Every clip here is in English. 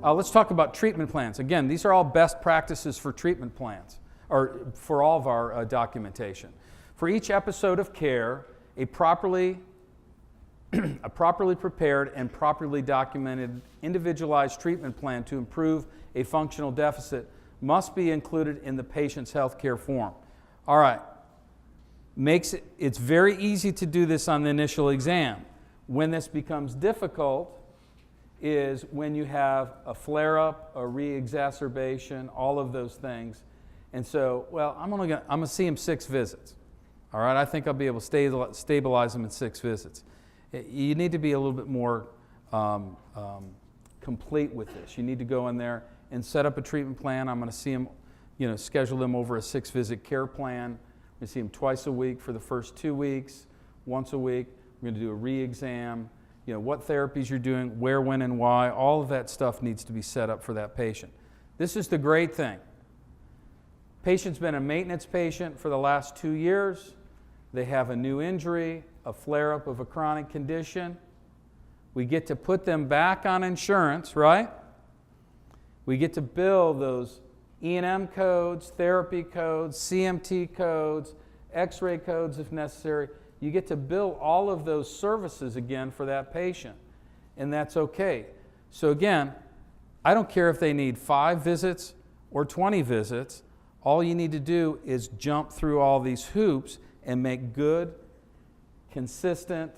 Let's talk about treatment plans. Again, these are all best practices for treatment plans, or for all of our documentation. For each episode of care, a properly prepared and properly documented individualized treatment plan to improve a functional deficit must be included in the patient's health care form. All right. It's very easy to do this on the initial exam. When this becomes difficult is when you have a flare-up, a re-exacerbation, all of those things. And so, well, I'm going to see him 6 visits. All right, I think I'll be able to stabilize him in 6 visits. You need to be a little bit more complete with this. You need to go in there and set up a treatment plan. I'm going to see him, schedule them over a 6-visit care plan. We see him twice a week for the first 2 weeks, once a week. We're going to do a re-exam, what therapies you're doing, where, when, and why. All of that stuff needs to be set up for that patient. This is the great thing. Patient's been a maintenance patient for the last 2 years. They have a new injury, a flare-up of a chronic condition. We get to put them back on insurance, right? We get to bill those E&M codes, therapy codes, CMT codes, X-ray codes if necessary. You get to bill all of those services again for that patient, and that's okay. So again, I don't care if they need 5 visits or 20 visits. All you need to do is jump through all these hoops and make good, consistent,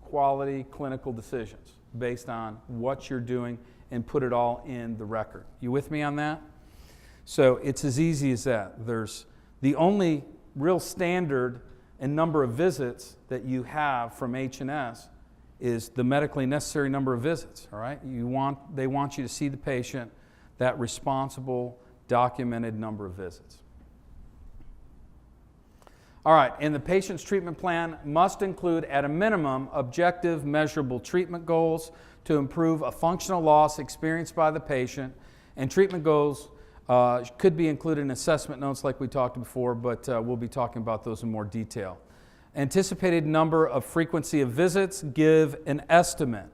quality clinical decisions based on what you're doing and put it all in the record. You with me on that? So it's as easy as that. There's the only real standard and number of visits that you have from H&S is the medically necessary number of visits, all right? They want you to see the patient that responsible, documented number of visits. All right, and the patient's treatment plan must include, at a minimum, objective, measurable treatment goals to improve a functional loss experienced by the patient, and treatment goals could be included in assessment notes like we talked before, but we'll be talking about those in more detail. Anticipated number of frequency of visits, give an estimate.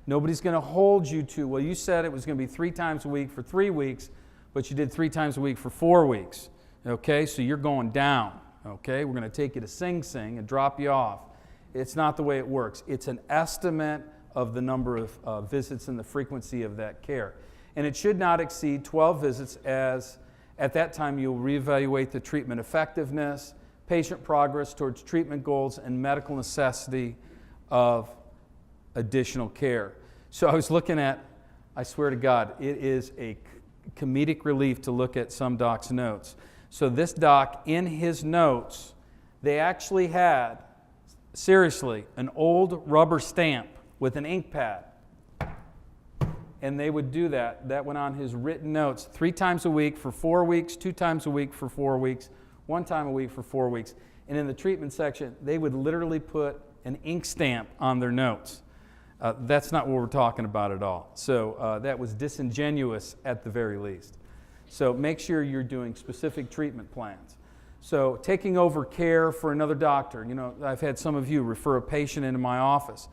Nobody's going to hold you to, well, you said it was going to be 3 times a week for 3 weeks, but you did 3 times a week for 4 weeks. Okay, so you're going down. Okay, we're going to take you to Sing Sing and drop you off. It's not the way it works. It's an estimate of the number of visits and the frequency of that care. And it should not exceed 12 visits, as at that time you'll reevaluate the treatment effectiveness, patient progress towards treatment goals, and medical necessity of additional care. So I was looking at, I swear to God, it is a comedic relief to look at some doc's notes. So this doc, in his notes, they actually had, seriously, an old rubber stamp with an ink pad. And they would do that. That went on his written notes 3 times a week for 4 weeks, 2 times a week for 4 weeks, 1 time a week for 4 weeks. And in the treatment section, they would literally put an ink stamp on their notes. That's not what we're talking about at all. So that was disingenuous at the very least. So make sure you're doing specific treatment plans. So taking over care for another doctor. I've had some of you refer a patient into my office.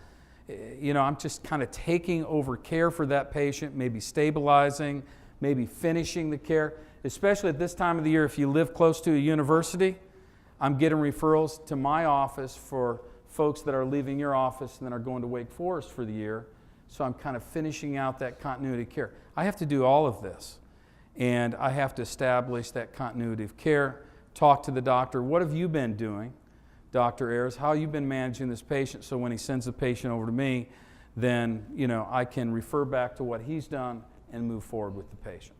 I'm just kind of taking over care for that patient, maybe stabilizing, maybe finishing the care. Especially at this time of the year, if you live close to a university, I'm getting referrals to my office for folks that are leaving your office and then are going to Wake Forest for the year. So I'm kind of finishing out that continuity of care. I have to do all of this. And I have to establish that continuity of care, talk to the doctor. What have you been doing, Dr. Ayers? How have you been managing this patient? So when he sends the patient over to me, then I can refer back to what he's done and move forward with the patient.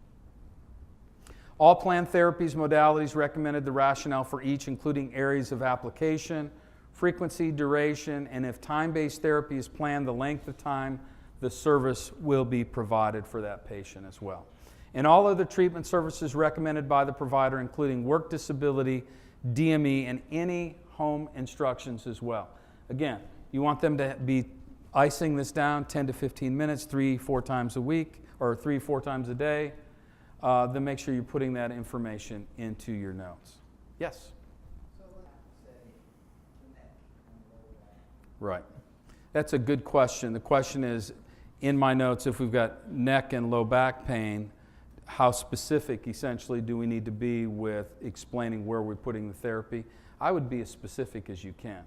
All planned therapies, modalities recommended, the rationale for each, including areas of application, frequency, duration, and if time-based therapy is planned, the length of time the service will be provided for that patient as well. And all other treatment services recommended by the provider, including work disability, DME, and any home instructions as well. Again, you want them to be icing this down 10 to 15 minutes, 3-4 times a week, or 3-4 times a day. Then make sure you're putting that information into your notes. Yes? Right. That's a good question. The question is, in my notes, if we've got neck and low back pain, how specific essentially do we need to be with explaining where we're putting the therapy? I would be as specific as you can.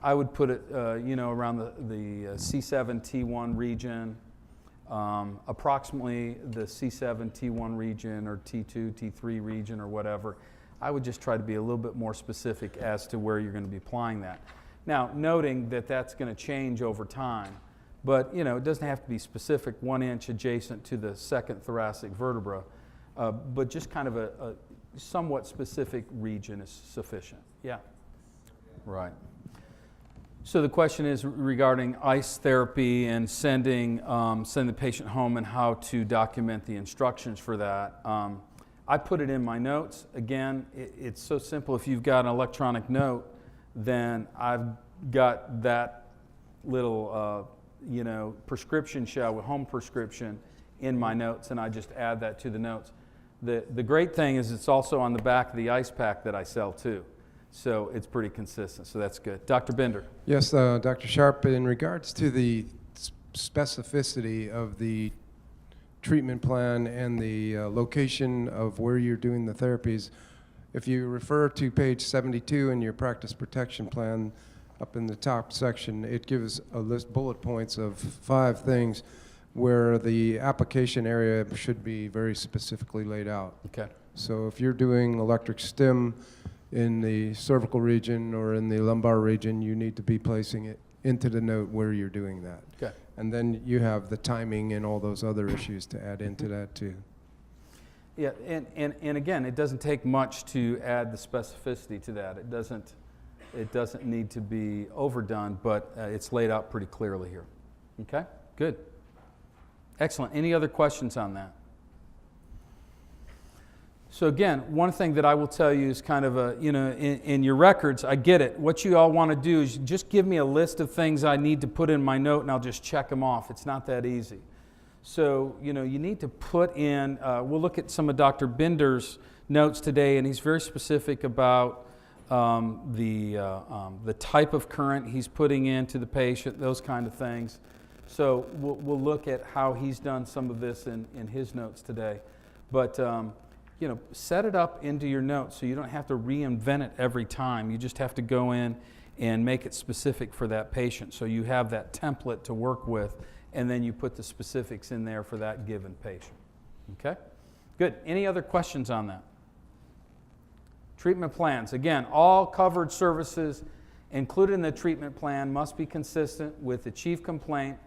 I would put it, around the C7-T1 region, approximately the C7-T1 region or T2, T3 region or whatever. I would just try to be a little bit more specific as to where you're going to be applying that. Now, noting that that's going to change over time, but it doesn't have to be specific 1 inch adjacent to the second thoracic vertebra, but just kind of a somewhat specific region is sufficient. Yeah. Right. So the question is regarding ice therapy and sending the patient home and how to document the instructions for that. I put it in my notes. Again, it's so simple. If you've got an electronic note, then I've got that little prescription shell with home prescription in my notes, and I just add that to the notes. The great thing is it's also on the back of the ice pack that I sell too. So it's pretty consistent, so that's good. Dr. Bender. Yes, Dr. Sharp, in regards to the specificity of the treatment plan and the location of where you're doing the therapies, if you refer to page 72 in your practice protection plan, up in the top section, it gives a list, bullet points of 5 things where the application area should be very specifically laid out. Okay. So if you're doing electric stim in the cervical region or in the lumbar region, you need to be placing it into the note where you're doing that. Okay. And then you have the timing and all those other issues to add into that too. Yeah, and again, it doesn't take much to add the specificity to that. It doesn't need to be overdone, but it's laid out pretty clearly here. Okay, good. Excellent. Any other questions on that? So again, one thing that I will tell you is kind of in your records, I get it. What you all want to do is just give me a list of things I need to put in my note and I'll just check them off. It's not that easy. So, you need to put in, we'll look at some of Dr. Bender's notes today, and he's very specific about the type of current he's putting into the patient, those kind of things. So we'll look at how he's done some of this in his notes today. But set it up into your notes so you don't have to reinvent it every time. You just have to go in and make it specific for that patient. So you have that template to work with, and then you put the specifics in there for that given patient. Okay? Good. Any other questions on that? Treatment plans. Again, all covered services included in the treatment plan must be consistent with the chief complaint,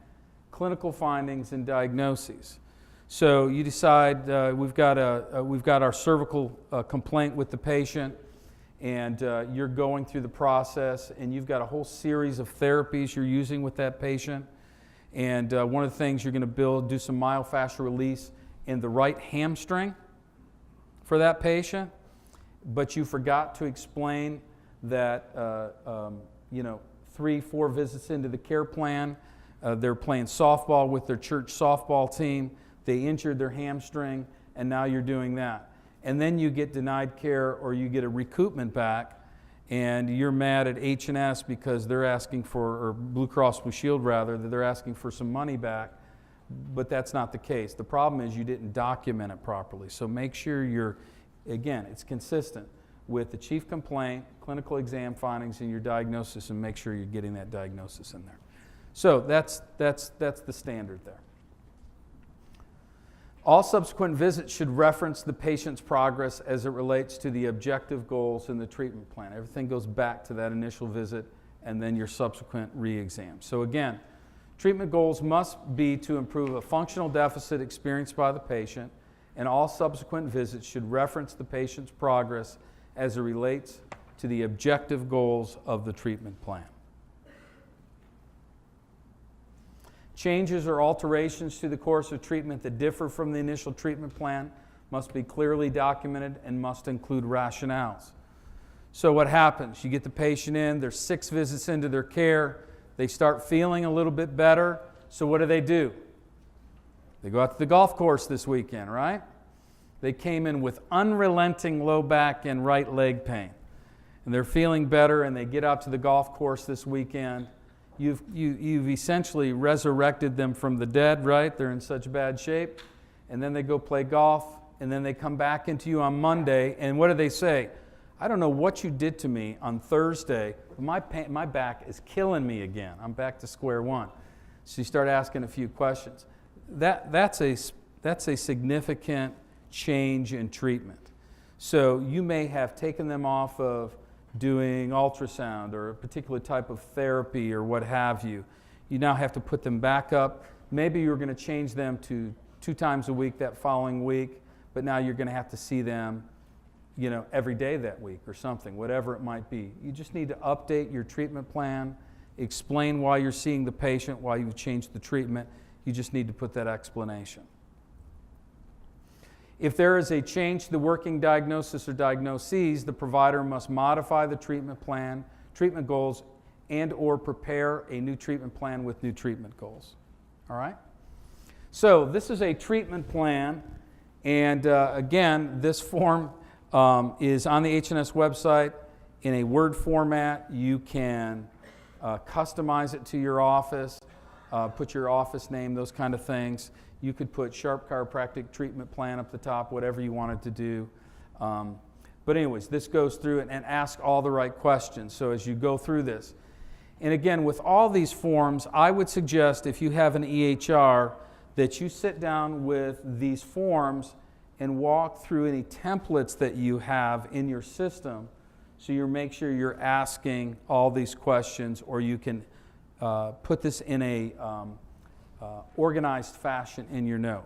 clinical findings, and diagnoses. So you decide we've got our cervical complaint with the patient, and you're going through the process, and you've got a whole series of therapies you're using with that patient. And one of the things you're going to do some myofascial release in the right hamstring for that patient, but you forgot to explain that 3-4 visits into the care plan, they're playing softball with their church softball team. They injured their hamstring, and now you're doing that. And then you get denied care or you get a recoupment back, and you're mad at H&S because they're asking for, or Blue Cross Blue Shield rather, that they're asking for some money back, but that's not the case. The problem is you didn't document it properly. So make sure it's consistent with the chief complaint, clinical exam findings, and your diagnosis, and make sure you're getting that diagnosis in there. So that's the standard there. All subsequent visits should reference the patient's progress as it relates to the objective goals in the treatment plan. Everything goes back to that initial visit and then your subsequent re-exam. So again, treatment goals must be to improve a functional deficit experienced by the patient, and all subsequent visits should reference the patient's progress as it relates to the objective goals of the treatment plan. Changes or alterations to the course of treatment that differ from the initial treatment plan must be clearly documented and must include rationales. So what happens? You get the patient in, they're 6 visits into their care, they start feeling a little bit better, so what do? They go out to the golf course this weekend, right? They came in with unrelenting low back and right leg pain, and they're feeling better, and they get out to the golf course this weekend, you've essentially resurrected them from the dead, right? They're in such bad shape. And then they go play golf, and then they come back into you on Monday, and what do they say? I don't know what you did to me on Thursday, but my back is killing me again. I'm back to square one. So you start asking a few questions. That's a significant change in treatment. So you may have taken them off of doing ultrasound or a particular type of therapy or what have you. You now have to put them back up. Maybe you're going to change them to 2 times a week that following week, but now you're going to have to see them, every day that week or something, whatever it might be. You just need to update your treatment plan, explain why you're seeing the patient, why you've changed the treatment. You just need to put that explanation. If there is a change to the working diagnosis or diagnoses, the provider must modify the treatment plan, treatment goals, and or prepare a new treatment plan with new treatment goals. All right? So this is a treatment plan, and again, this form is on the H&S website in a Word format. You can customize it to your office, put your office name, those kind of things. You could put Sharp Chiropractic Treatment Plan up the top, whatever you wanted to do. But anyways, this goes through it and asks all the right questions. So as you go through this, and again, with all these forms, I would suggest if you have an EHR that you sit down with these forms and walk through any templates that you have in your system, so you make sure you're asking all these questions, or you can put this in a organized fashion in your note.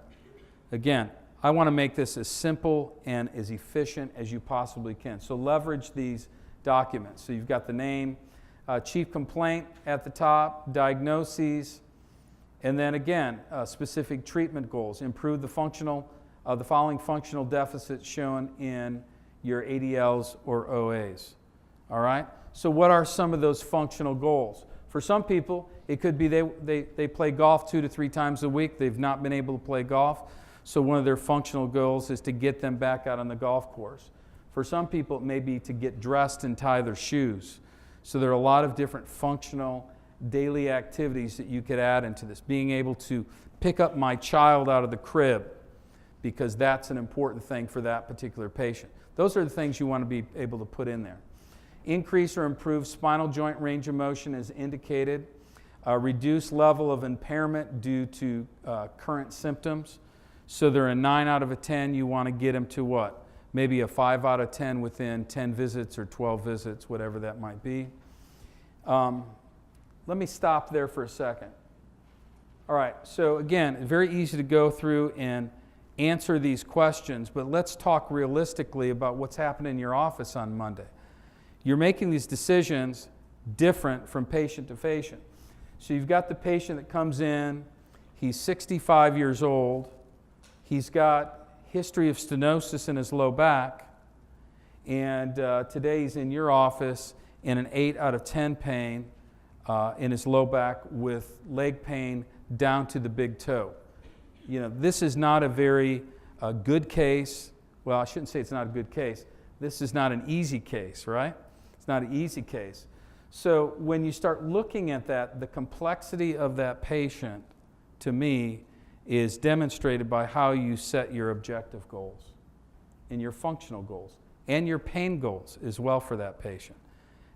Again, I want to make this as simple and as efficient as you possibly can. So leverage these documents. So you've got the name, chief complaint at the top, diagnoses, and then again, specific treatment goals. Improve the following functional deficits shown in your ADLs or OAs. All right? So what are some of those functional goals? For some people, it could be they play golf 2 to 3 times a week. They've not been able to play golf. So one of their functional goals is to get them back out on the golf course. For some people, it may be to get dressed and tie their shoes. So there are a lot of different functional daily activities that you could add into this. Being able to pick up my child out of the crib, because that's an important thing for that particular patient. Those are the things you want to be able to put in there. Increase or improve spinal joint range of motion as indicated. Reduce level of impairment due to current symptoms. So they're a 9 out of a 10. You want to get them to what? Maybe a 5 out of 10 within 10 visits or 12 visits, whatever that might be. Let me stop there for a second. All right, so again, very easy to go through and answer these questions, but let's talk realistically about what's happening in your office on Monday. You're making these decisions different from patient to patient. So you've got the patient that comes in, he's 65 years old, he's got history of stenosis in his low back, and today he's in your office in an 8 out of 10 pain in his low back with leg pain down to the big toe. This is not a very good case. Well, I shouldn't say it's not a good case. This is not an easy case, right? It's not an easy case. So when you start looking at that, the complexity of that patient, to me, is demonstrated by how you set your objective goals and your functional goals and your pain goals as well for that patient,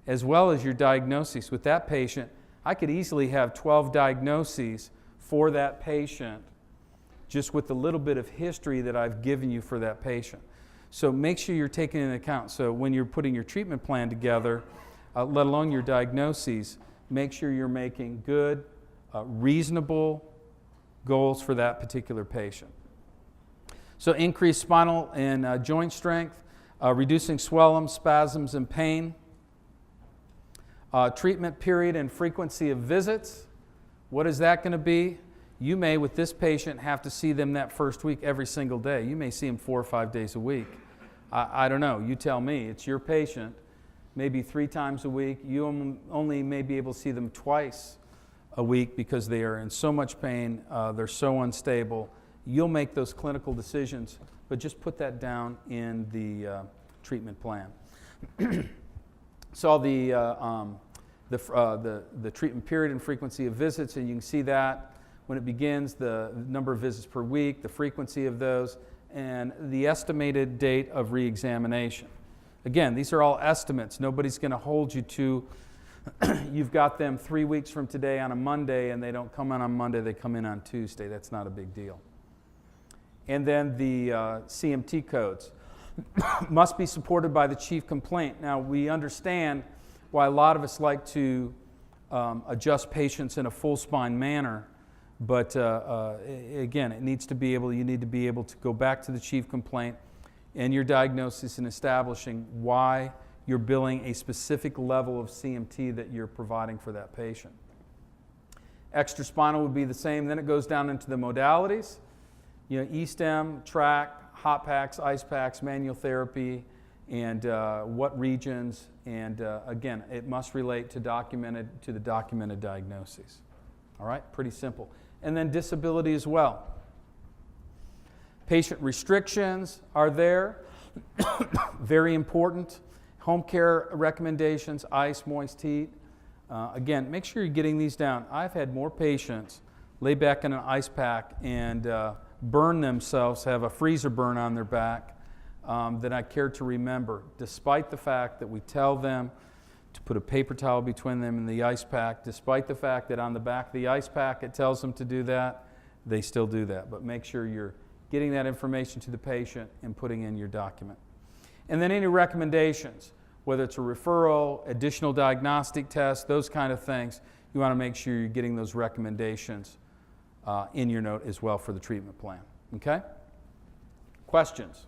as well as your diagnoses. With that patient, I could easily have 12 diagnoses for that patient just with the little bit of history that I've given you for that patient. So make sure you're taking into account. So when you're putting your treatment plan together, let alone your diagnoses, make sure you're making good, reasonable goals for that particular patient. So increase spinal and joint strength, reducing swelling, spasms, and pain. Treatment period and frequency of visits. What is that going to be? You may, with this patient, have to see them that first week every single day. You may see them 4 or 5 days a week. I don't know. You tell me. It's your patient. Maybe 3 times a week. You only may be able to see them twice a week because they are in so much pain. They're so unstable. You'll make those clinical decisions, but just put that down in the treatment plan. So the the treatment period and frequency of visits, and you can see that when it begins, the number of visits per week, the frequency of those, and the estimated date of reexamination. Again, these are all estimates. Nobody's going to hold you to, you've got them 3 weeks from today on a Monday, and they don't come in on Monday, they come in on Tuesday. That's not a big deal. And then the CMT codes must be supported by the chief complaint. Now, we understand why a lot of us like to adjust patients in a full spine manner, but again, it needs to be able, you need to be able to go back to the chief complaint and your diagnosis and establishing why you're billing a specific level of CMT that you're providing for that patient. Extra spinal would be the same. Then it goes down into the modalities. You know, E-stem, track, hot packs, ice packs, manual therapy, and what regions. And again, it must relate to the documented diagnoses. All right, pretty simple. And then disability as well. Patient restrictions are there. Very important. Home care recommendations, ice, moist heat. Again, make sure you're getting these down. I've had more patients lay back in an ice pack and burn themselves, have a freezer burn on their back than I care to remember, despite the fact that we tell them to put a paper towel between them and the ice pack, despite the fact that on the back of the ice pack it tells them to do that, they still do that. But make sure you're getting that information to the patient and putting in your document. And then any recommendations, whether it's a referral, additional diagnostic tests, those kind of things, you want to make sure you're getting those recommendations in your note as well for the treatment plan. Okay? Questions?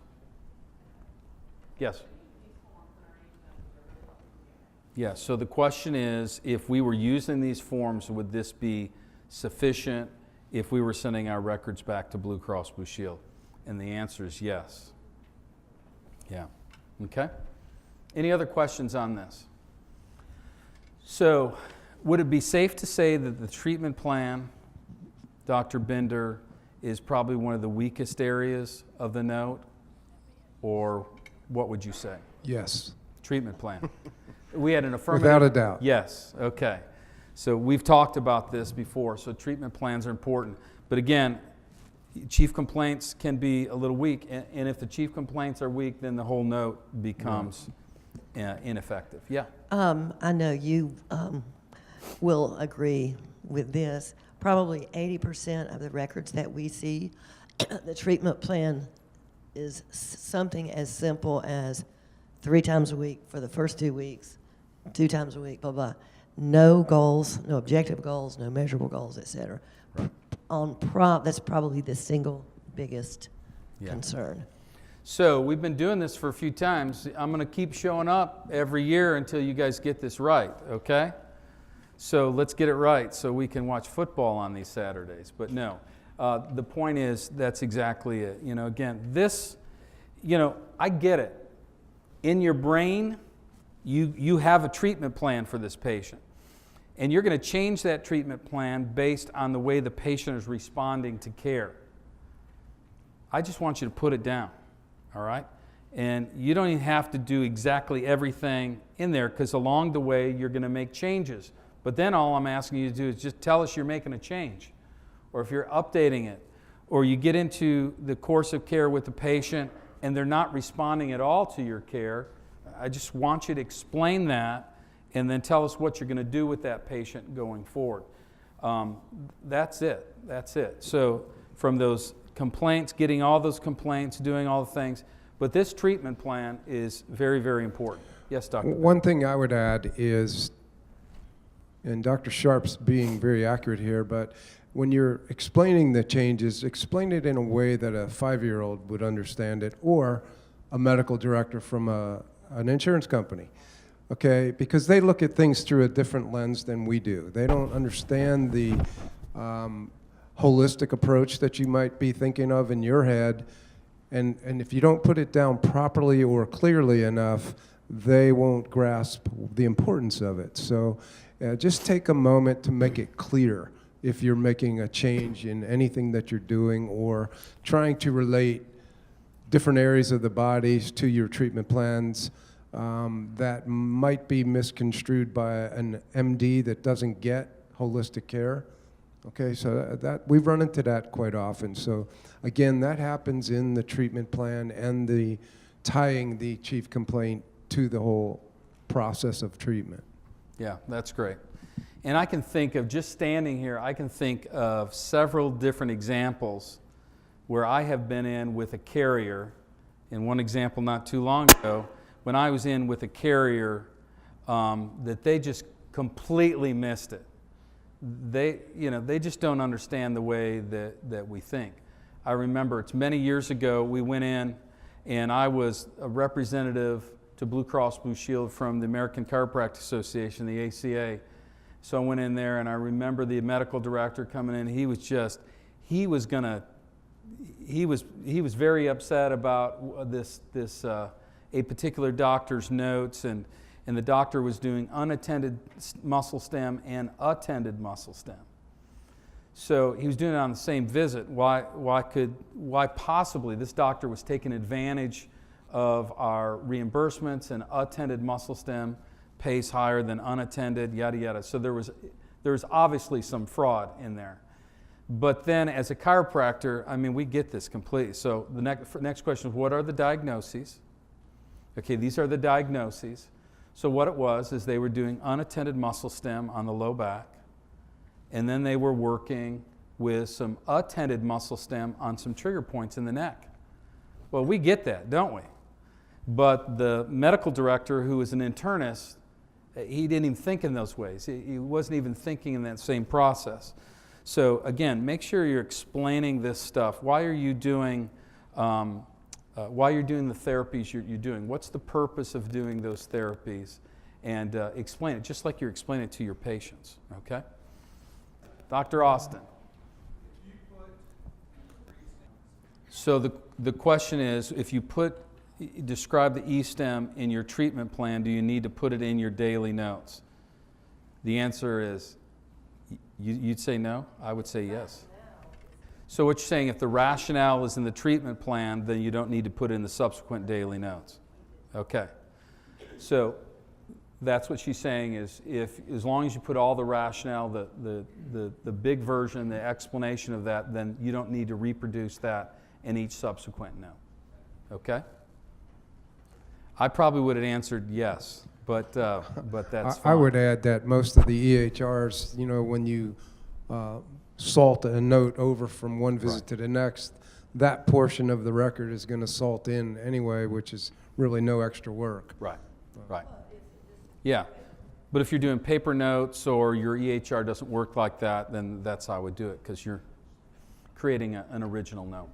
Yes? Yes, so the question is, if we were using these forms, would this be sufficient if we were sending our records back to Blue Cross Blue Shield? And the answer is yes. Yeah. Okay? Any other questions on this? So, would it be safe to say that the treatment plan, Dr. Bender, is probably one of the weakest areas of the note? Or what would you say? Yes. Treatment plan. We had an affirmative. Without a doubt. Yes, okay. So we've talked about this before, so treatment plans are important. But again, chief complaints can be a little weak, and if the chief complaints are weak, then the whole note becomes ineffective. Yeah? I know you will agree with this. Probably 80% of the records that we see, the treatment plan is something as simple as 3 times a week for the first 2 weeks, 2 times a week, blah, blah. No goals, no objective goals, no measurable goals, et cetera. That's probably the single biggest concern. So we've been doing this for a few times. I'm going to keep showing up every year until you guys get this right, okay? So let's get it right so we can watch football on these Saturdays. But no, the point is that's exactly it. You know, again, this, you know, I get it. In your brain, you have a treatment plan for this patient. And you're going to change that treatment plan based on the way the patient is responding to care. I just want you to put it down, all right? And you don't even have to do exactly everything in there, because along the way you're going to make changes. But then all I'm asking you to do is just tell us you're making a change, or if you're updating it, or you get into the course of care with the patient and they're not responding at all to your care. I just want you to explain that and then tell us what you're going to do with that patient going forward. That's it. That's it. So from those complaints, getting all those complaints, doing all the things. But this treatment plan is very, very important. Yes, Dr. One thing I would add is, and Dr. Sharp's being very accurate here, but when you're explaining the changes, explain it in a way that a 5-year-old would understand it, or a medical director from an insurance company, okay? Because they look at things through a different lens than we do. They don't understand the holistic approach that you might be thinking of in your head, and if you don't put it down properly or clearly enough, they won't grasp the importance of it. So just take a moment to make it clear if you're making a change in anything that you're doing or trying to relate different areas of the body to your treatment plans. that might be misconstrued by an MD that doesn't get holistic care. Okay, so that we've run into that quite often. So again, that happens in the treatment plan and the tying the chief complaint to the whole process of treatment. Yeah, that's great. And I can think of, just standing here, I can think of several different examples where I have been in with a carrier. In one example not too long ago, when I was in with a carrier, that they just completely missed it. They just don't understand the way that we think. I remember it's many years ago, we went in and I was a representative to Blue Cross Blue Shield from the American Chiropractic Association, the ACA. So I went in there and I remember the medical director coming in. He was very upset about a particular doctor's notes, and the doctor was doing unattended muscle stem and attended muscle stem. So he was doing it on the same visit. Why possibly this doctor was taking advantage of our reimbursements, and attended muscle stem pays higher than unattended, yada yada. So there was obviously some fraud in there. But then as a chiropractor, I mean, we get this completely. So the next question is, what are the diagnoses? Okay, these are the diagnoses. So what it was is they were doing unattended muscle stem on the low back, and then they were working with some attended muscle stem on some trigger points in the neck. Well, we get that, don't we? But the medical director, who was an internist, he didn't even think in those ways. He wasn't even thinking in that same process. So again, make sure you're explaining this stuff. Why are you doing the therapies you're doing? What's the purpose of doing those therapies? And explain it, just like you explain it to your patients, okay? Dr. Austin. So the question is, if you describe the E-stem in your treatment plan, do you need to put it in your daily notes? The answer is, you'd say no? I would say yes. So what you're saying, if the rationale is in the treatment plan, then you don't need to put it in the subsequent daily notes. Okay. So that's what she's saying is, as long as you put all the rationale, the big version, the explanation of that, then you don't need to reproduce that in each subsequent note. Okay? I probably would have answered yes, but that's fine. I would add that most of the EHRs, when you salt a note over from one visit to the next, that portion of the record is going to salt in anyway, which is really no extra work. Right. Yeah. But if you're doing paper notes or your EHR doesn't work like that, then that's how I would do it, because you're creating an original note.